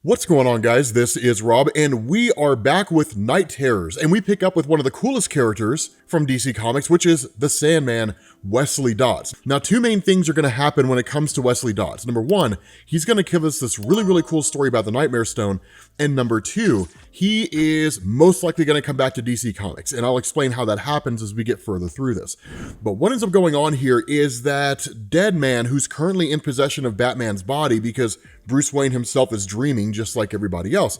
What's going on, guys? This is Rob, and we are back with Night Terrors, and we pick up with one of the coolest characters from DC Comics, which is the Sandman, Wesley Dodds. Now, two main things are going to happen when it comes to Wesley Dodds. Number one, he's going to give us this really cool story about the Nightmare Stone, and number two, he is most likely going to come back to DC Comics, and I'll explain how that happens as we get further through this. But what ends up going on here is that Deadman, who's currently in possession of Batman's body because Bruce Wayne himself is dreaming just like everybody else,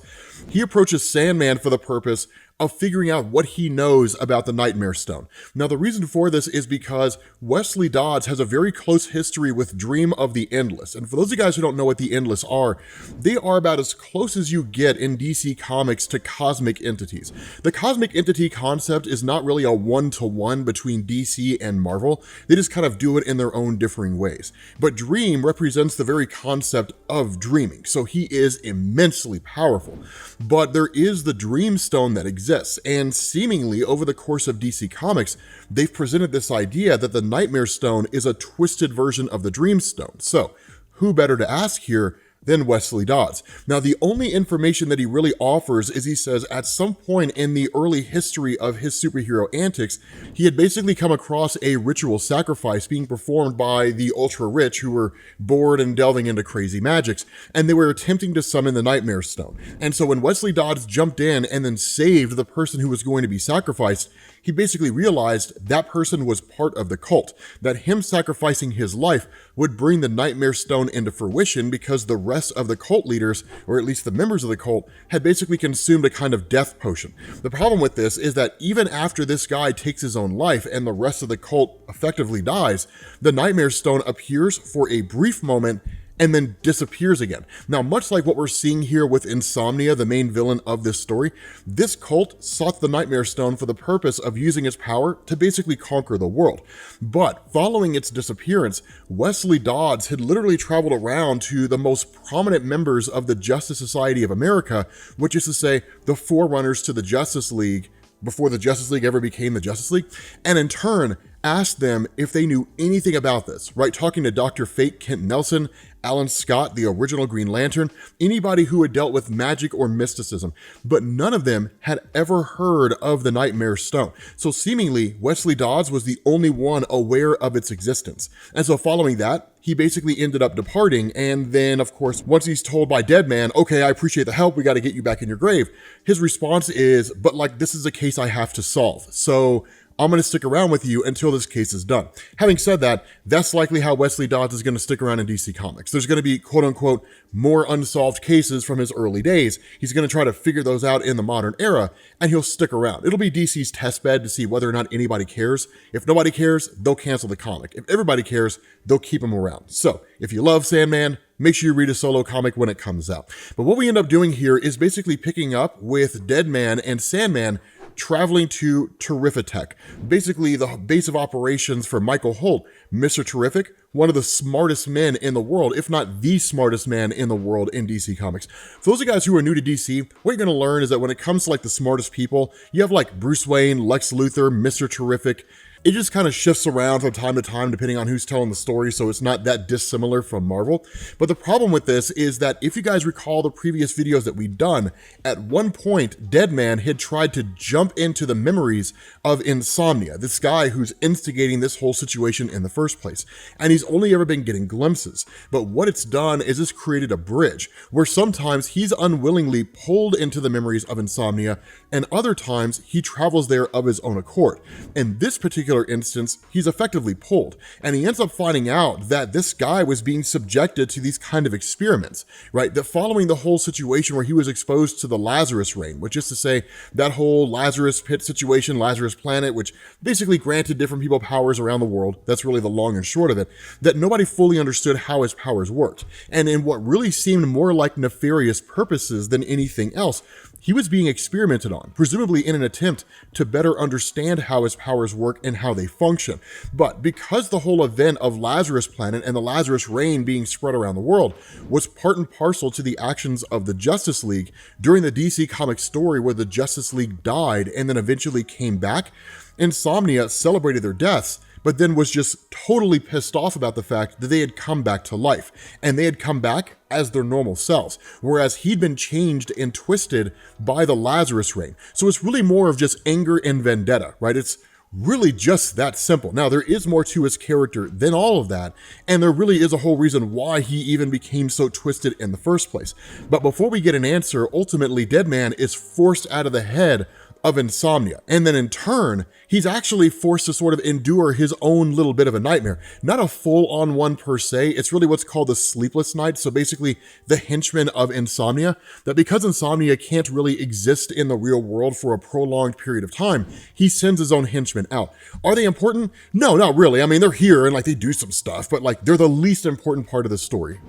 he approaches Sandman for the purpose of figuring out what he knows about the Nightmare Stone. Now, the reason for this is because Wesley Dodds has a very close history with Dream of the Endless. And for those of you guys who don't know what the Endless are, they are about as close as you get in DC Comics to cosmic entities. The cosmic entity concept is not really a one-to-one between DC and Marvel. They just kind of do it in their own differing ways. But Dream represents the very concept of dreaming, so he is immensely powerful. But there is the Dream Stone that exists, and seemingly over the course of DC Comics, they've presented this idea that the Nightmare Stone is a twisted version of the Dream Stone. So, who better to ask here than Wesley Dodds? Now, the only information that he really offers is he says at some point in the early history of his superhero antics, he had basically come across a ritual sacrifice being performed by the ultra-rich who were bored and delving into crazy magics, and they were attempting to summon the Nightmare Stone. And so when Wesley Dodds jumped in and then saved the person who was going to be sacrificed, he basically realized that person was part of the cult, that him sacrificing his life would bring the Nightmare Stone into fruition because the rest of the cult leaders, or at least the members of the cult, had basically consumed a kind of death potion. The problem with this is that even after this guy takes his own life and the rest of the cult effectively dies, the Nightmare Stone appears for a brief moment and then disappears again. Now, much like what we're seeing here with Insomnia, the main villain of this story, this cult sought the Nightmare Stone for the purpose of using its power to basically conquer the world. But following its disappearance, Wesley Dodds had literally traveled around to the most prominent members of the Justice Society of America, which is to say, the forerunners to the Justice League before the Justice League ever became the Justice League, and in turn asked them if they knew anything about this, right? Talking to Dr. Fate, Kent Nelson, Alan Scott, the original Green Lantern, anybody who had dealt with magic or mysticism, but none of them had ever heard of the Nightmare Stone. So seemingly, Wesley Dodds was the only one aware of its existence. And so following that, he basically ended up departing, and then, of course, once he's told by Deadman, okay, I appreciate the help, we got to get you back in your grave, his response is, but like, this is a case I have to solve, so I'm going to stick around with you until this case is done. Having said that, that's likely how Wesley Dodds is going to stick around in DC Comics. There's going to be, quote-unquote, more unsolved cases from his early days. He's going to try to figure those out in the modern era, and he'll stick around. It'll be DC's test bed to see whether or not anybody cares. If nobody cares, they'll cancel the comic. If everybody cares, they'll keep him around. So, if you love Sandman, make sure you read a solo comic when it comes out. But what we end up doing here is basically picking up with Deadman and Sandman traveling to Terrific, basically the base of operations for Michael Holt, Mr. Terrific, one of the smartest men in the world, if not the smartest man in the world in DC Comics. For those of you guys who are new to DC, what you're going to learn is that when it comes to like the smartest people, you have like Bruce Wayne, Lex Luthor, Mr. Terrific. It just kind of shifts around from time to time depending on who's telling the story, so it's not that dissimilar from Marvel. But the problem with this is that if you guys recall the previous videos that we've done, at one point, Deadman had tried to jump into the memories of Insomnia, this guy who's instigating this whole situation in the first place. And he's only ever been getting glimpses. But what it's done is it's created a bridge where sometimes he's unwillingly pulled into the memories of Insomnia, and other times he travels there of his own accord. In this particular instance, he's effectively pulled, and he ends up finding out that this guy was being subjected to these kind of experiments, right? That following the whole situation where he was exposed to the Lazarus Rain, which is to say that whole Lazarus pit situation, Lazarus planet, which basically granted different people powers around the world. That's really the long and short of it, that nobody fully understood how his powers worked. And in what really seemed more like nefarious purposes than anything else, he was being experimented on, presumably in an attempt to better understand how his powers work and how they function. But because the whole event of Lazarus Planet and the Lazarus Rain being spread around the world was part and parcel to the actions of the Justice League during the DC Comics story where the Justice League died and then eventually came back, Insomnia celebrated their deaths but then was just totally pissed off about the fact that they had come back to life, and they had come back as their normal selves, whereas he'd been changed and twisted by the Lazarus Rain. So it's really more of just anger and vendetta, right? It's really just that simple. Now, there is more to his character than all of that, and there really is a whole reason why he even became so twisted in the first place. But before we get an answer, ultimately, Deadman is forced out of the head of Insomnia, and then in turn, he's actually forced to sort of endure his own little bit of a nightmare. Not a full-on one per se, it's really what's called the sleepless night, so basically the henchman of Insomnia, that because Insomnia can't really exist in the real world for a prolonged period of time, he sends his own henchmen out. Are they important? No, not really. I mean, they're here and like they do some stuff, but like they're the least important part of the story.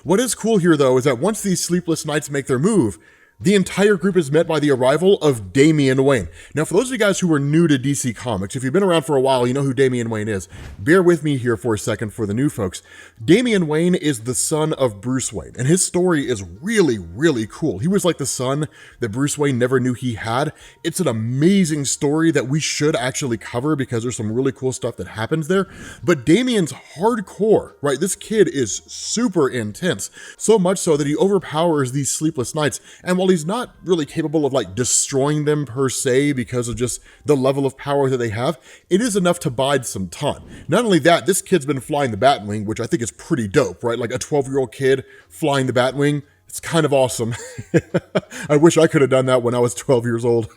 What is cool here though is that once these sleepless nights make their move, the entire group is met by the arrival of Damian Wayne. Now, for those of you guys who are new to DC Comics, if you've been around for a while, you know who Damian Wayne is. Bear with me here for a second for the new folks. Damian Wayne is the son of Bruce Wayne, and his story is really, really cool. He was like the son that Bruce Wayne never knew he had. It's an amazing story that we should actually cover because there's some really cool stuff that happens there. But Damian's hardcore, right? This kid is super intense, so much so that he overpowers these sleepless nights. And while he's not really capable of like destroying them per se because of just the level of power that they have, it is enough to bide some time. Not only that, this kid's been flying the Batwing, which I think is pretty dope, right? Like a 12-year-old kid flying the Batwing. It's kind of awesome. I wish I could have done that when I was 12 years old.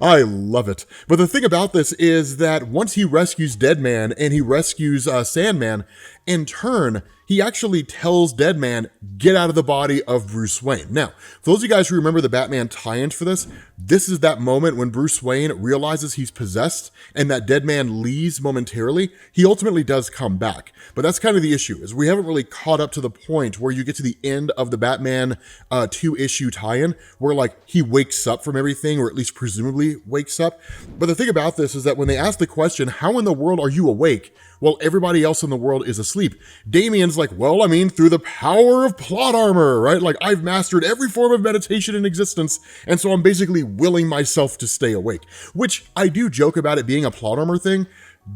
I love it. But the thing about this is that once he rescues Deadman and he rescues Sandman, in turn, he actually tells Deadman, get out of the body of Bruce Wayne. Now, for those of you guys who remember the Batman tie-ins for this is that moment when Bruce Wayne realizes he's possessed and that Deadman leaves momentarily. He ultimately does come back. But that's kind of the issue, is we haven't really caught up to the point where you get to the end of the Batman 2-issue tie-in, where like he wakes up from everything, or at least presumably wakes up. But the thing about this is that when they ask the question, how in the world are you awake? Well, everybody else in the world is asleep. Damian's like, well, I mean, through the power of plot armor, right? Like, I've mastered every form of meditation in existence, and so I'm basically willing myself to stay awake. Which, I do joke about it being a plot armor thing.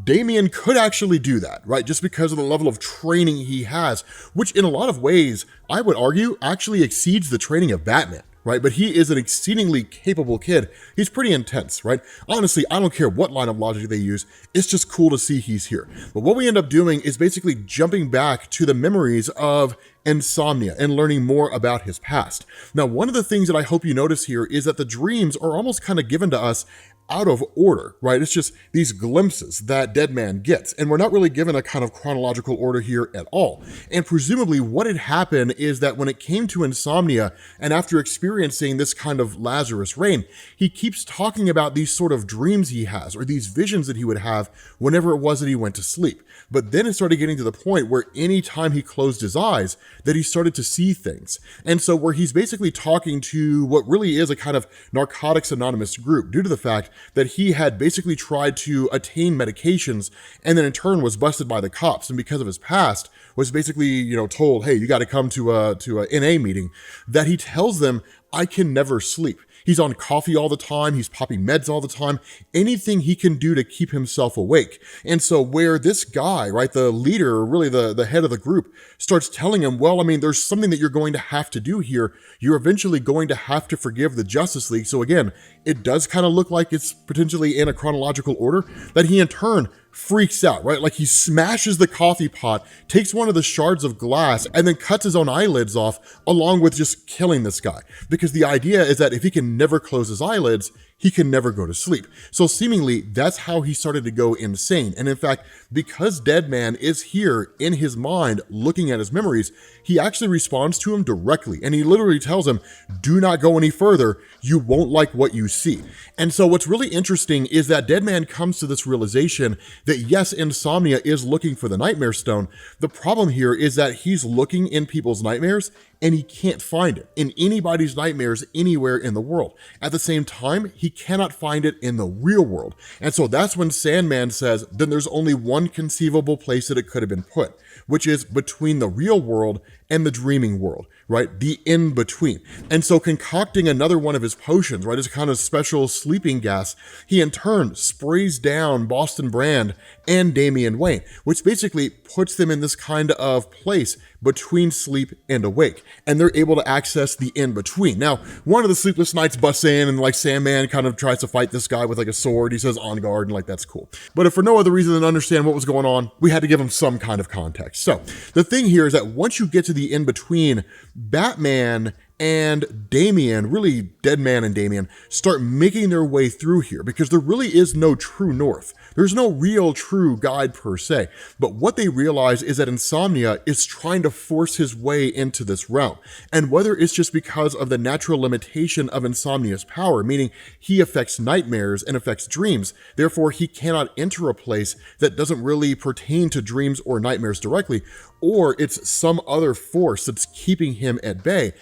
Damian could actually do that, right? Just because of the level of training he has, which in a lot of ways, I would argue, actually exceeds the training of Batman. Right? But he is an exceedingly capable kid. He's pretty intense, right? Honestly, I don't care what line of logic they use. It's just cool to see he's here. But what we end up doing is basically jumping back to the memories of Insomnia and learning more about his past. Now, one of the things that I hope you notice here is that the dreams are almost kind of given to us out of order, right? It's just these glimpses that Deadman gets, and we're not really given a kind of chronological order here at all. And presumably what had happened is that when it came to Insomnia, and after experiencing this kind of Lazarus Rain, he keeps talking about these sort of dreams he has, or these visions that he would have whenever it was that he went to sleep. But then it started getting to the point where any time he closed his eyes, that he started to see things. And so where he's basically talking to what really is a kind of Narcotics Anonymous group, due to the fact that he had basically tried to attain medications and then in turn was busted by the cops, and because of his past was basically, told, hey, you got to come to a NA meeting, that he tells them, I can never sleep. He's on coffee all the time. He's popping meds all the time. Anything he can do to keep himself awake. And so where this guy, right, the leader, really the head of the group, starts telling him, well, I mean, there's something that you're going to have to do here. You're eventually going to have to forgive the Justice League. So again, it does kind of look like it's potentially in a chronological order, that he in turn freaks out, right? Like he smashes the coffee pot, takes one of the shards of glass, and then cuts his own eyelids off, along with just killing this guy. Because the idea is that if he can never close his eyelids, he can never go to sleep. So seemingly that's how he started to go insane. And in fact, because Deadman is here in his mind looking at his memories, he actually responds to him directly. And he literally tells him, do not go any further. You won't like what you see. And so what's really interesting is that Deadman comes to this realization that yes, Insomnia is looking for the Nightmare Stone. The problem here is that he's looking in people's nightmares and he can't find it in anybody's nightmares anywhere in the world. At the same time, he cannot find it in the real world. And so that's when Sandman says, then there's only one conceivable place that it could have been put, which is between the real world and the dreaming world, right? The in-between. And so concocting another one of his potions, right, as a kind of special sleeping gas, he in turn sprays down Boston Brand and Damian Wayne, which basically puts them in this kind of place between sleep and awake. And they're able to access the in-between. Now, one of the sleepless knights busts in and like Sandman kind of tries to fight this guy with like a sword. He says on guard and like that's cool. But if for no other reason than understand what was going on, we had to give him some kind of context. So the thing here is that once you get to the in-between, Batman and Damian, really Deadman and Damian, start making their way through here because there really is no true north. There's no real true guide per se. But what they realize is that Insomnia is trying to force his way into this realm. And whether it's just because of the natural limitation of Insomnia's power, meaning he affects nightmares and affects dreams, therefore he cannot enter a place that doesn't really pertain to dreams or nightmares directly, or it's some other force that's keeping him at bay,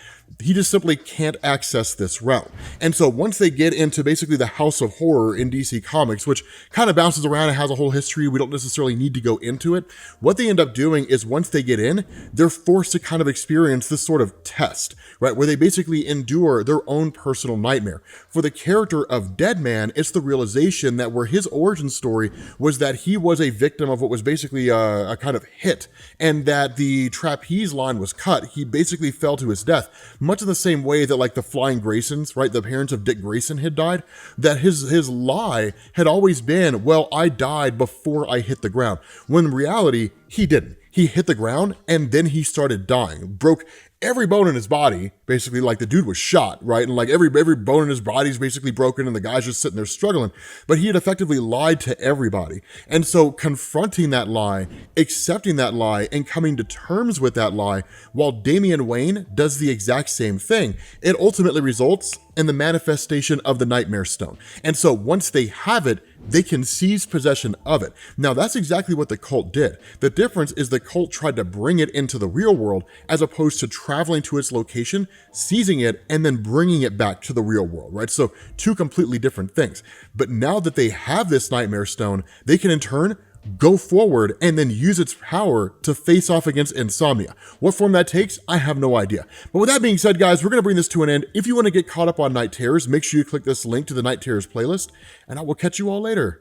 he just simply can't access this realm. And so once they get into basically the House of Horror in DC Comics, which kind of bounces around and has a whole history, we don't necessarily need to go into it, what they end up doing is once they get in, they're forced to kind of experience this sort of test, right, where they basically endure their own personal nightmare. For the character of Deadman, it's the realization that where his origin story was that he was a victim of what was basically a kind of hit, and that the trapeze line was cut. He basically fell to his death, much in the same way that like the Flying Graysons, right, the parents of Dick Grayson had died, that his lie had always been, well, I died before I hit the ground, when in reality, he didn't. He hit the ground and then he started dying, broke every bone in his body, basically, like the dude was shot, right? And like every bone in his body is basically broken and the guy's just sitting there struggling, but he had effectively lied to everybody. And so confronting that lie, accepting that lie, and coming to terms with that lie, while Damian Wayne does the exact same thing, it ultimately results in the manifestation of the Nightmare Stone. And so once they have it, they can seize possession of it. Now that's exactly what the cult did. The difference is the cult tried to bring it into the real world as opposed to traveling to its location, seizing it, and then bringing it back to the real world, right? So two completely different things. But now that they have this Nightmare Stone, they can in turn go forward and then use its power to face off against Insomnia. What form that takes, I have no idea. But with that being said, guys, we're going to bring this to an end. If you want to get caught up on Night Terrors, make sure you click this link to the Night Terrors playlist, and I will catch you all later.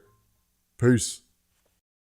Peace.